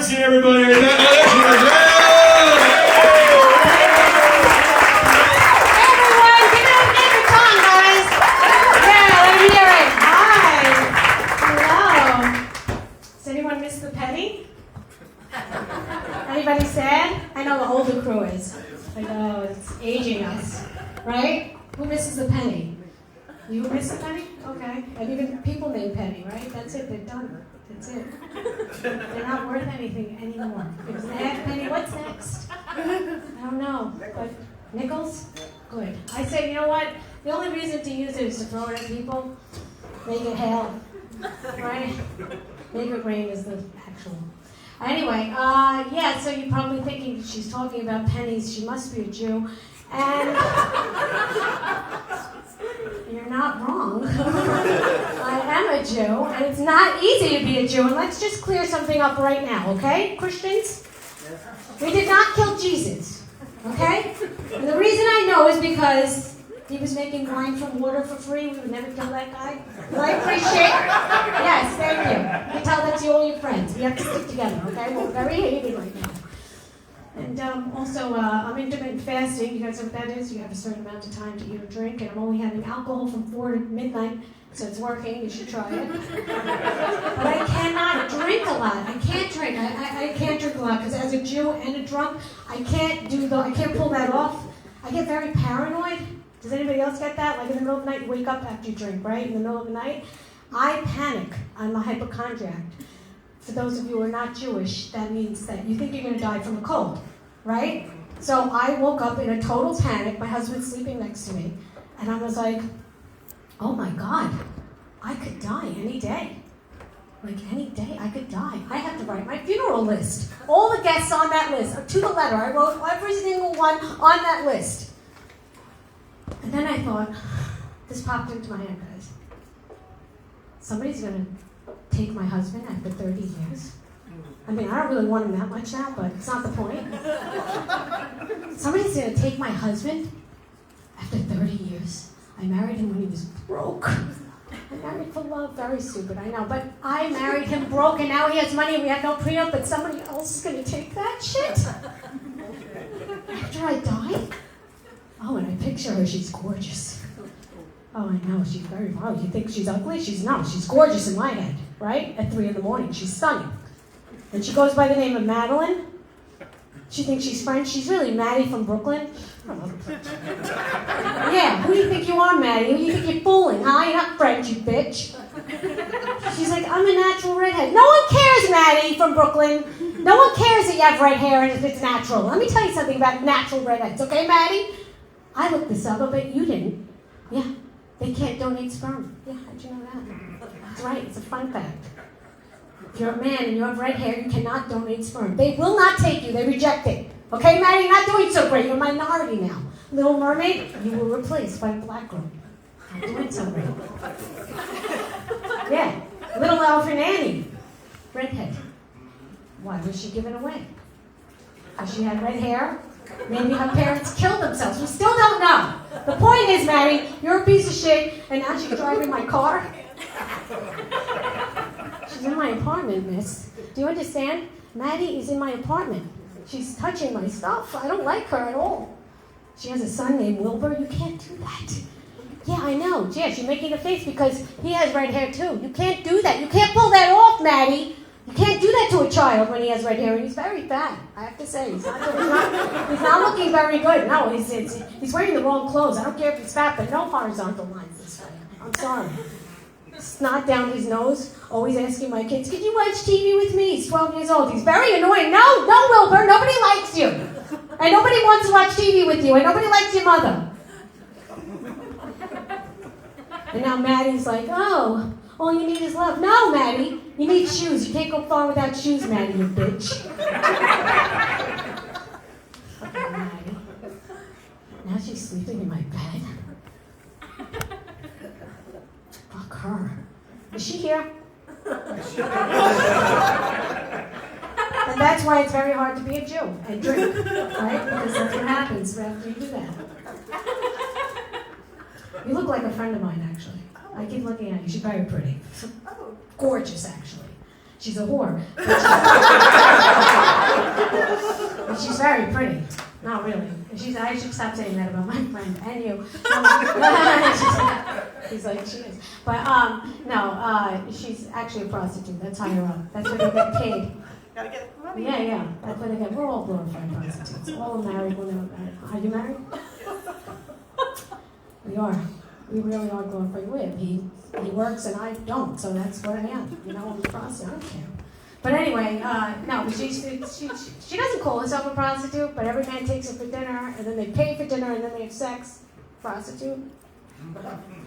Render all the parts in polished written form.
Arnstein, everybody. Hey, everyone, give it up for Tom, guys. Yeah, let me hear it. Hi. Hello. Does anyone miss the penny? Anybody sad? I know the older crew is. I know, it's aging us. Right? Who misses the penny? You miss the penny? Okay. And even people named Penny, right? That's it. They're done. That's it. They're not worth anything anymore. If it's that penny, what's next? I don't know. But nickels? Good. I say, you know what? The only reason to use it is to throw it at people. Make it hail. Right? Make it rain is the actual. Anyway, yeah, so you're probably thinking she's talking about pennies. She must be a Jew. And you're not wrong. I am a Jew, and it's not easy to be a Jew. And let's just clear something up right now, okay, Christians? We did not kill Jesus, okay? And the reason I know is because he was making wine from water for free. We would never kill that guy. Well, I appreciate it. Yes, thank you. You tell that to all your friends. We have to stick together, okay? We're very hated right now. And also, I'm intermittent fasting. You guys know what that is? You have a certain amount of time to eat or drink, and I'm only having alcohol from 4 to midnight, so it's working. You should try it. But I cannot drink a lot. I can't drink. I can't drink a lot because as a Jew and a drunk, I can't pull that off. I get very paranoid. Does anybody else get that? Like in the middle of the night, you wake up after you drink, right? In the middle of the night, I panic. I'm a hypochondriac. For those of you who are not Jewish, that means that you think you're going to die from a cold, right? So I woke up in a total panic. My husband's sleeping next to me. And I was like, oh my God, I could die any day. Like any day, I could die. I have to write my funeral list. All the guests on that list, to the letter. I wrote every single one on that list. And then I thought, this popped into my head, guys. Somebody's going to take my husband after 30 years. I mean, I don't really want him that much now, but it's not the point. Somebody's going to take my husband after 30 years. I married him when he was broke. I married for love. Very stupid, I know. But I married him broke, and now he has money, and we have no prenup, but somebody else is going to take that shit? After I die? Oh, and I picture her. She's gorgeous. Oh, I know. She's very wow. You think she's ugly? She's gorgeous in my head, right? At 3 a.m. She's stunning. And she goes by the name of Madeline. She thinks she's French. She's really Maddie from Brooklyn. Yeah, who do you think you are, Maddie? Who do you think you're fooling, huh? You're not French, you bitch. She's like, I'm a natural redhead. No one cares, Maddie from Brooklyn. No one cares that you have red hair and if it's natural. Let me tell you something about natural redheads, okay, Maddie? I looked this up, but you didn't. Yeah. They can't donate sperm. Yeah, how'd you know that? That's right, it's a fun fact. If you're a man and you have red hair, you cannot donate sperm. They will not take you, they reject it. Okay, Maddie, you're not doing so great, you're a minority now. Little Mermaid, you were replaced by a black girl. Not doing so great. Yeah, Little Elephant Annie, redhead. Why was she given away? Because she had red hair? Maybe her parents killed themselves. We still don't know. The point is, Maddie, you're a piece of shit, and now she's driving my car. She's in my apartment, miss. Do you understand? Maddie is in my apartment. She's touching my stuff. I don't like her at all. She has a son named Wilbur. You can't do that. Yeah, I know. Yeah, she's making a face because he has red hair, too. You can't do that. You can't pull that off, Maddie. You can't do that to a child when he has red hair, and he's very fat. I have to say, he's not looking very good. No, he's wearing the wrong clothes. I don't care if he's fat, but no horizontal lines this way. I'm sorry. Snot down his nose, always asking my kids, "Could you watch TV with me?" He's 12 years old. He's very annoying. No, Wilbur, nobody likes you. And nobody wants to watch TV with you, and nobody likes your mother. And now Maddie's like, oh, all you need is love. No, Maddie, you need shoes. You can't go far without shoes, Maddie, you bitch. Fucking Maddie. Now she's sleeping in my bed. Fuck her. Is she here? And that's why it's very hard to be a Jew and drink, right? Because that's what happens after you do that. You look like a friend of mine, actually. I keep looking at you. She's very pretty. Gorgeous, actually. She's a whore. she's very pretty. No, really. I should stop saying that about my friend and you. He's like, she is. But no, she's actually a prostitute. That's higher up. That's where they get paid. Gotta get money. Yeah. That's where they get. We're all glorified prostitutes. All married, we're never married. Are you married? We are. We really are glorified. He works and I don't, so that's what I am. You know, I'm a prostitute. I don't care. But anyway, no, she doesn't call herself a prostitute, but every man takes her for dinner, and then they pay for dinner, and then they have sex. Prostitute.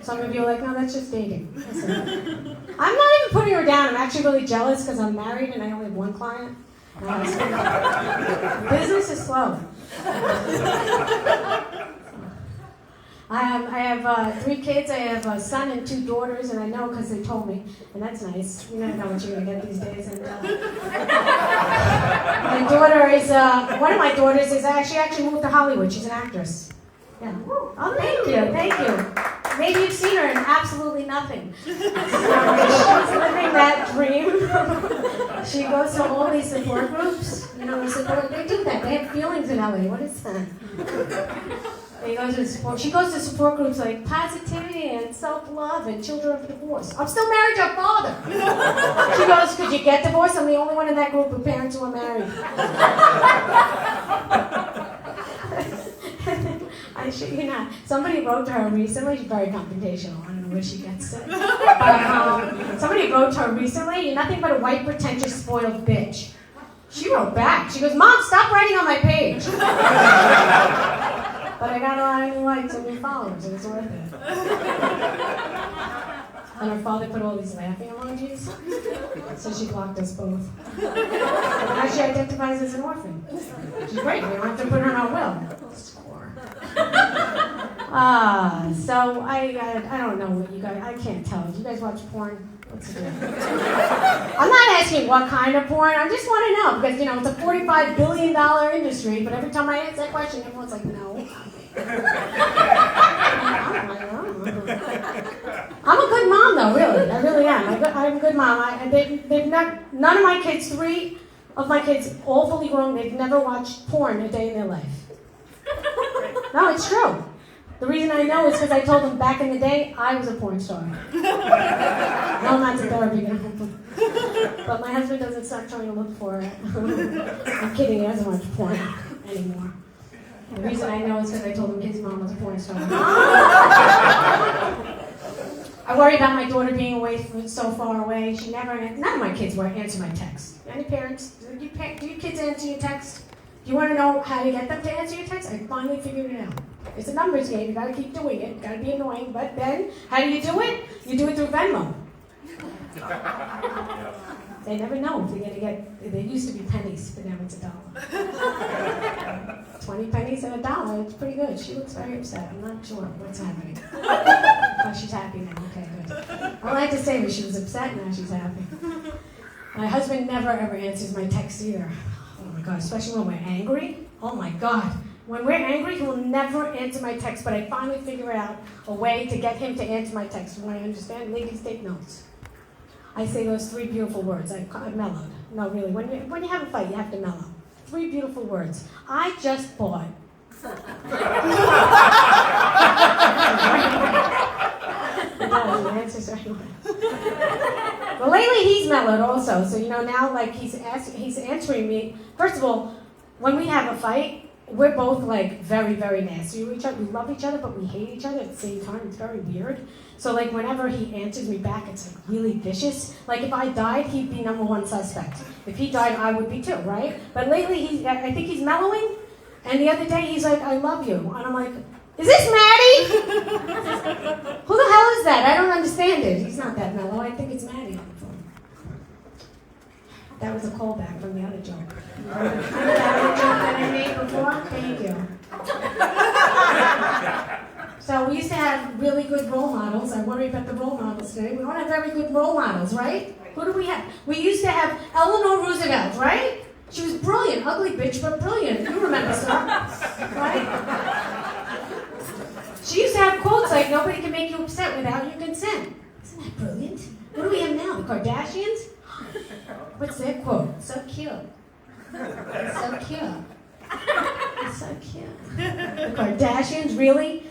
Some of you are like, no, that's just dating. Listen, I'm not even putting her down. I'm actually really jealous because I'm married and I only have one client. Business is slow. I have 3 kids. I have a son and 2 daughters, and I know because they told me, and that's nice. You never know what you're going to get these days. And my daughter is, one of my daughters is, she actually moved to Hollywood. She's an actress. Yeah. Oh, thank you. Maybe you've seen her in absolutely nothing. She's living that dream. She goes to all these support groups. You know, they do that. They have feelings in LA. What is that? She goes to support groups like positivity and self-love and children of divorce. I'm still married to her father. She goes, could you get divorced? I'm the only one in that group with parents who are married. I shit you not. Somebody wrote to her recently. She's very confrontational. I don't know where she gets it. But somebody wrote to her recently, you're nothing but a white, pretentious, spoiled bitch. She wrote back. She goes, Mom, stop writing on my page. But I got a lot of new likes and new followers, and it's worth it. And her father put all these laughing emojis, so she blocked us both. But now she identifies as an orphan. She's great. We don't have to put her on our will. Score. So I don't know what you guys. I can't tell. Do you guys watch porn? What's it? I'm not asking what kind of porn. I just want to know because it's a $45 billion industry. But every time I ask that question, everyone's like, no. I'm a good mom, though. Really, I really am. I'm a good mom. None of my kids, 3 of my kids, all fully grown, they've never watched porn a day in their life. No, it's true. The reason I know is because I told them back in the day I was a porn star. No, I'm not to therapy now. But my husband doesn't stop trying to look for it. I'm kidding, he doesn't watch porn anymore. The reason I know is because I told him his mom was a porn star. I worry about my daughter being away from so far away. None of my kids answer my text. Any parents, do your kids answer your text? Do you want to know how to get them to answer your text? I finally figured it out. It's a numbers game. You got to keep doing it. Got to be annoying. But then, how do you do it? You do it through Venmo. They never know if they're going to get. They used to be pennies, but now it's $1. 20 pennies and $1. It's pretty good. She looks very upset. I'm not sure what's happening. Oh, she's happy now. Okay, good. All I had to say was she was upset. Now she's happy. My husband never ever answers my text either. Oh my God, especially when we're angry. Oh my God. When we're angry, he will never answer my text, but I finally figure out a way to get him to answer my text. When I understand, ladies, take notes. I say those 3 beautiful words. I've mellowed. No, really. When you have a fight, you have to mellow. 3 beautiful words. I just bought. The answer's right away. Well, lately he's mellowed also. So now like he's answering me. First of all, when we have a fight, we're both like very, very nasty to each other. We love each other, but we hate each other at the same time. It's very weird. So like whenever he answers me back, it's like really vicious. Like if I died, he'd be number 1 suspect. If he died, I would be too, right? But lately, I think he's mellowing. And the other day, he's like, I love you. And I'm like, is this Maddie? Who the hell is that? I don't understand it. He's not that mellow. I think it's Maddie on the phone. That was a callback from the other joke. Remember the other joke that I made before? Thank you. So we used to have really good role models. I worry about the role models today. We don't have very good role models, right? Who do we have? We used to have Eleanor Roosevelt, right? She was brilliant, ugly bitch, but brilliant. You remember her, right? She used to have quotes like, nobody can make you upset without your consent. Isn't that brilliant? What do we have now? The Kardashians? What's their quote? So cute. So cute. It's so cute. The Kardashians, really?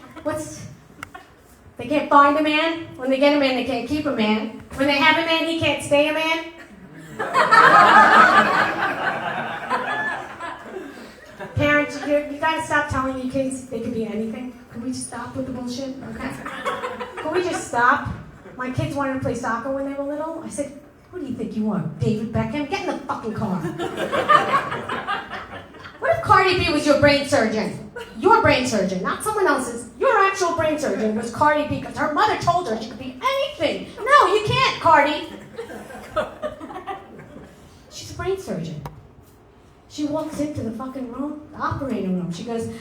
They can't find a man? When they get a man, they can't keep a man. When they have a man, he can't stay a man? Parents, you gotta stop telling your kids they can be anything. Can we just stop with the bullshit? Okay? Can we just stop? My kids wanted to play soccer when they were little. I said, "Who do you think you are, David Beckham? Get in the fucking car." What if Cardi B was your brain surgeon? Your brain surgeon, not someone else's. Your actual brain surgeon was Cardi B because her mother told her she could be anything. No, you can't, Cardi. She's a brain surgeon. She walks into the fucking room, the operating room. She goes, okay,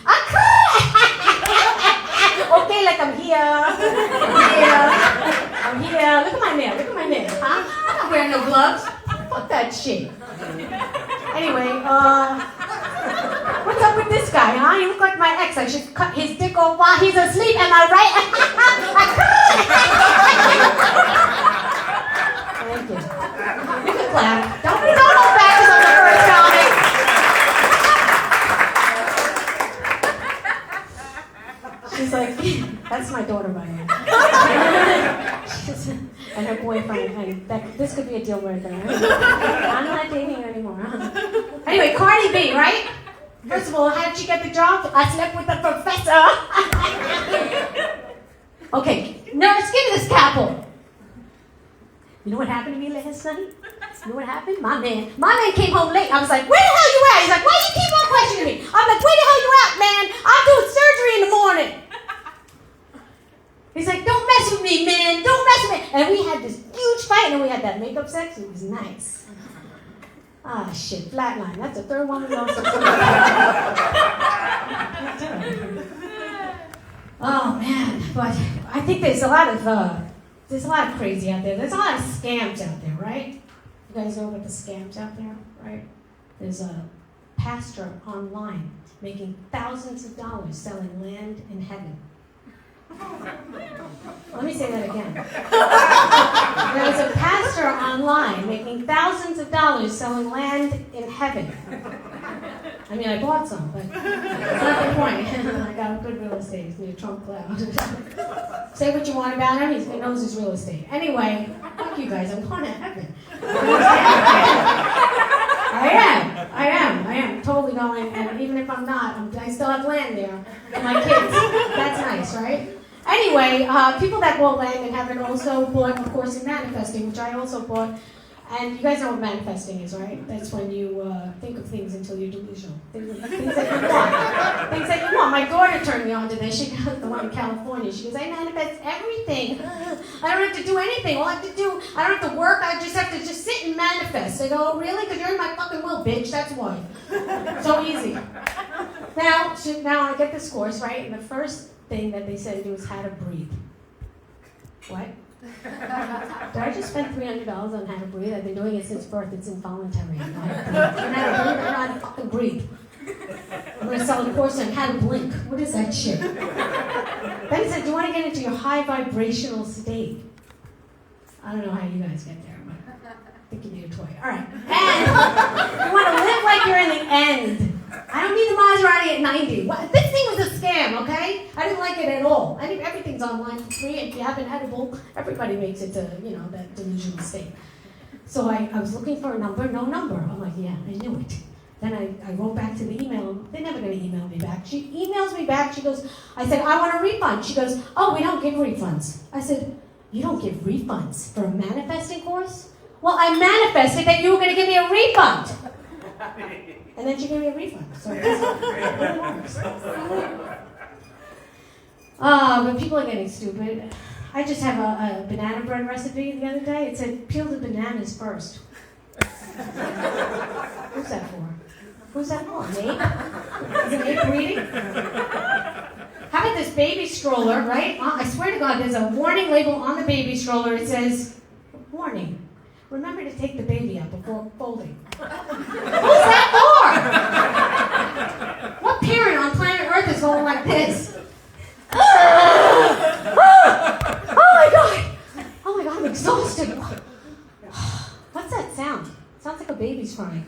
like I'm here. I'm here. Look at my nail. Huh? I'm not wearing no gloves. Fuck that shit. Anyway, what's up with this guy, huh? You look like my ex. I should cut his dick off while he's asleep. Am I right? Thank you. You can clap. Don't hold back on the first comic. She's like, that's my daughter, by the way. And her boyfriend, and this could be a deal breaker. I'm not dating her anymore. Anyway, Cardi B, right? First of all, how did she get the job? I slept with the professor. Okay, nurse, give me this scalpel. You know what happened to me last night? You know what happened? My man came home late. I was like, where the hell you at? He's like, why you keep on questioning me? I'm like, where the hell you at, man? I'm doing surgery in the morning. He's like, don't mess with me, man. Don't mess with me. And we had this huge fight, and then we had that makeup sex. It was nice. Ah, shit, flatline. That's the third one we lost. Oh, man. But I think there's a lot of crazy out there. There's a lot of scams out there, right? You guys know about the scams out there, right? There's a pastor online making thousands of dollars selling land in heaven. Let me say that again. There's a pastor online making thousands of dollars selling land in heaven. I mean, I bought some, but that's not the point. I got good real estate. It's near Trump Cloud. Say what you want about him. He knows his real estate. Anyway, fuck you guys. I'm going to heaven. I am totally going. And even if I'm not, I still have land there. And my kids. That's nice, right? Anyway, people that bought land in heaven also bought, of course, in manifesting, which I also bought. And you guys know what manifesting is, right? That's when you think of things until you're delusional. Things that you want. Things that you want. My daughter turned me on to this. She goes, the one in California. She goes, I manifest everything. I don't have to do anything. All I have to do, I don't have to work. I just have to just sit and manifest. I go, oh, really? Because you're in my fucking will, bitch. That's why. So easy. Now I get this course, right? And the first thing that they said to do is how to breathe. What? Did I just spend $300 on how to breathe? I've been doing it since birth. It's involuntary. I know how to fucking breathe. I'm going to sell a course on how to blink. What is that shit? Then he said, do you want to get into your high vibrational state? I don't know how you guys get there, but I think you need a toy. All right. And you want to live like you're in the end. I don't need the Maserati at 90. This thing was a scam, okay? I didn't like it at all. Everything's online for free. If you have an edible, everybody makes it to, that delusional state. So I was looking for a number, no number. I'm like, yeah, I knew it. Then I wrote back to the email. They're never going to email me back. She emails me back. She goes, I said, I want a refund. She goes, oh, we don't give refunds. I said, you don't give refunds for a manifesting course? Well, I manifested that you were going to give me a refund. And then she gave me a refund. So it works. But people are getting stupid. I just have a banana bread recipe the other day. It said, peel the bananas first. Who's that for? Who's that for? Nate? Is it Nate reading? How about this baby stroller, right? I swear to God, there's a warning label on the baby stroller. It says, warning. Remember to take the baby out before folding. Who's that for? What parent on planet Earth is going like this? Oh my God, I'm exhausted. What's that sound? It sounds like a baby's crying.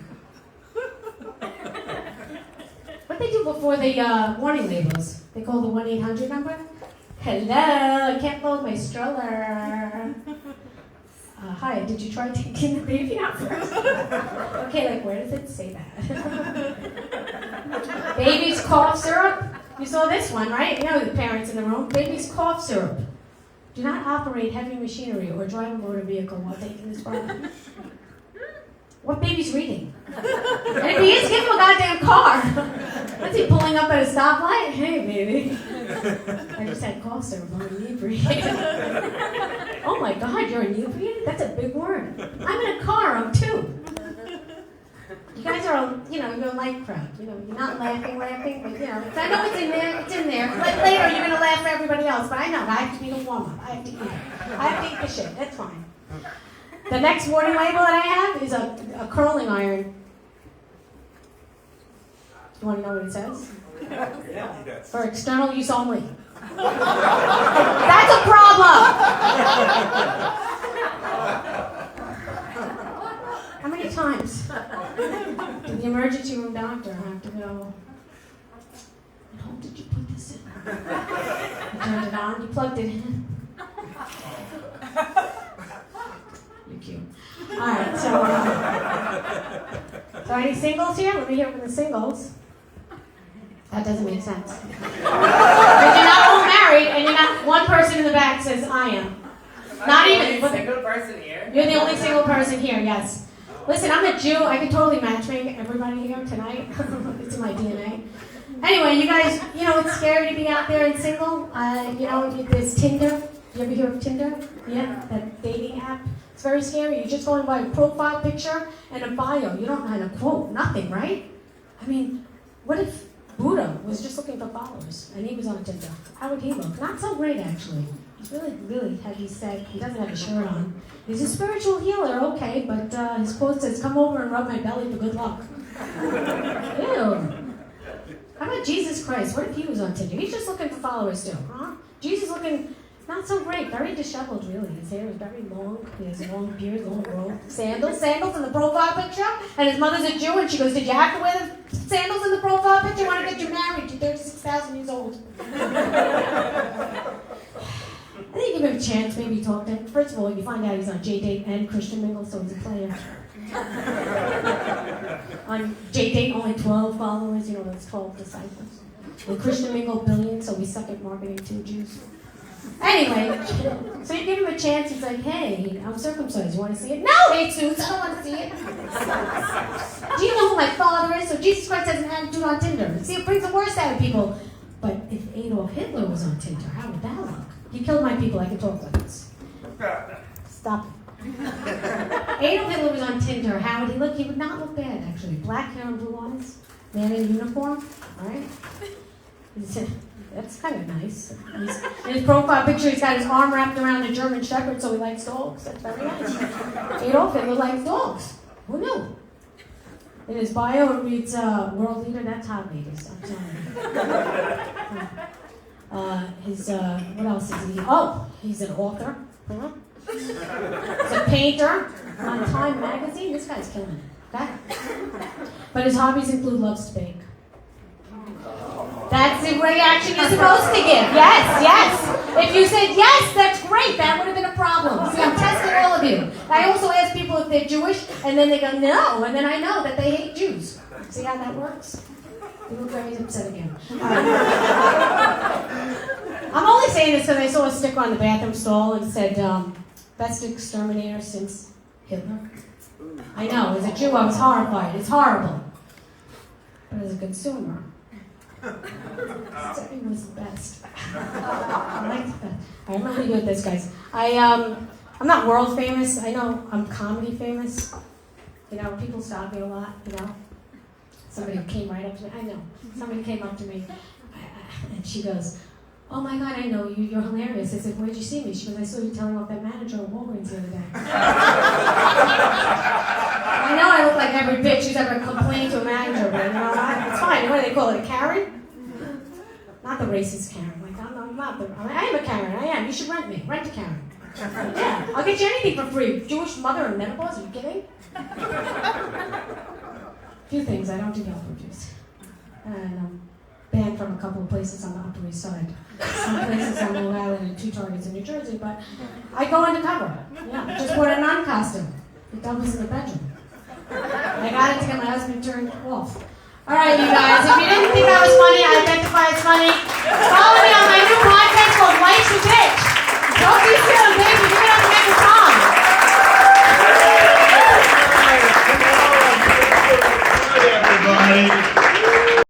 What do they do before the warning labels? They call the 1-800 number? Hello, I can't load my stroller. Hi, did you try taking the baby out first? Okay, like where does it say that? Baby's cough syrup. You saw this one, right? You know the parents in the room. Baby's cough syrup. Do not operate heavy machinery or drive a motor vehicle while taking this product. What baby's reading? And if he is, give him a goddamn car. What's he pulling up at a stoplight? Hey, baby. I just had cough syrup. I'm inebriated. Oh my God, you're inebriated? That's a big word. I'm in a car. I'm 2. You guys are, you're a light crowd. You're not laughing, but I know it's in there. It's in there. Later, you're gonna laugh for everybody else, but I know I have to be the warm up. I have to eat it. I have to eat the shit. That's fine. The next warning label that I have is a curling iron. You want to know what it says? Yeah. For external use only. That's a problem! How many times did the emergency room doctor have to go, how did you put this in? You turned it on, you plugged it in. You're cute. Alright, so any singles here? Let me hear from the singles. That doesn't make sense. Because you're not all married, and you're not, one person in the back says, I am. Not even. The single person here? You're the only single person here, yes. Listen, I'm a Jew. I could totally matchmake everybody here tonight. It's in my DNA. Anyway, you guys, it's scary to be out there and single. There's Tinder. You ever hear of Tinder? Yeah, that dating app. It's very scary. You're just going by a profile picture and a bio. You don't know how to quote, nothing, right? I mean, what if Buddha was just looking for followers and he was on Tinder? How would he look? Not so great, actually. He's really, really heavy set. He doesn't have a shirt on. He's a spiritual healer, okay, but his quote says, come over and rub my belly for good luck. Ew. How about Jesus Christ? What if he was on Tinder? He's just looking for followers still, huh? Jesus looking not so great, very disheveled, really. His hair is very long. He has a long beard, long robe. Sandals in the profile picture. And his mother's a Jew, and she goes, did you have to wear the sandals in the profile picture? I want to get you married. You're 36,000 years old. I think give him a chance, maybe talk to him. First of all, you find out he's on J-Date and Christian Mingle, so he's a player. On J-Date, only 12 followers, those 12 disciples. And Christian Mingle, billions, so we suck at marketing too, Jews. Anyway, so you give him a chance, he's like, hey, I'm circumcised, you want to see it? No, Jesus, I don't want to see it. Do you know who my father is? So Jesus Christ has an attitude on Tinder. See, it brings the worst out of people. But if Adolf Hitler was on Tinder, how would that look? He killed my people, I can talk like this. Stop it. Adolf Hitler was on Tinder, how would he look? He would not look bad, actually. Black hair and blue eyes, man in uniform, all right? That's kind of nice. In his profile picture, he's got his arm wrapped around a German Shepherd, so he likes dogs. That's very nice. Adolf Hitler likes dogs. Who knew? In his bio, it reads, world leader, that's hot, ladies. I'm sorry. What else is he? Oh, he's an author. Huh? He's a painter on Time magazine. This guy's killing it. Okay? But his hobbies include loves to bake. That's the reaction you're supposed to give. Yes. If you said yes, that's great. That would have been a problem. See, I'm testing all of you. I also ask people if they're Jewish, and then they go, no, and then I know that they hate Jews. See how that works? You look very upset again. I'm only saying this because I saw a sticker on the bathroom stall and said, best exterminator since Hitler. I know, as a Jew, I was horrified. It's horrible. But as a consumer, he was the best. I liked the best. I'm really good at this, guys. I'm not world famous. I know I'm comedy famous. People stop me a lot, Somebody came right up to me. I know. Somebody came up to me, and she goes, oh my God, I know you. You're hilarious. I said, where'd you see me? She goes, I saw you telling off that manager at Walgreens the other day. I know I look like every bitch who's ever complained to a manager, but it's fine. What do they call it, a Karen? Not the racist Karen. Like, I am a Karen. I am. You should rent me. Rent a Karen. Yeah, I'll get you anything for free. Jewish mother and menopause, are you kidding? A few things, I don't do Yelp reviews. and I'm banned from a couple of places on the Upper East Side. Some places on Long Island and 2 targets in New Jersey, but I go undercover. Yeah, just wear a nun costume. It doubles in the bedroom. I got it to get my husband turned off. All right, you guys, if you didn't think that was funny, I identify as funny. Follow me on my new podcast called Life's a Bitch. Talk to you soon.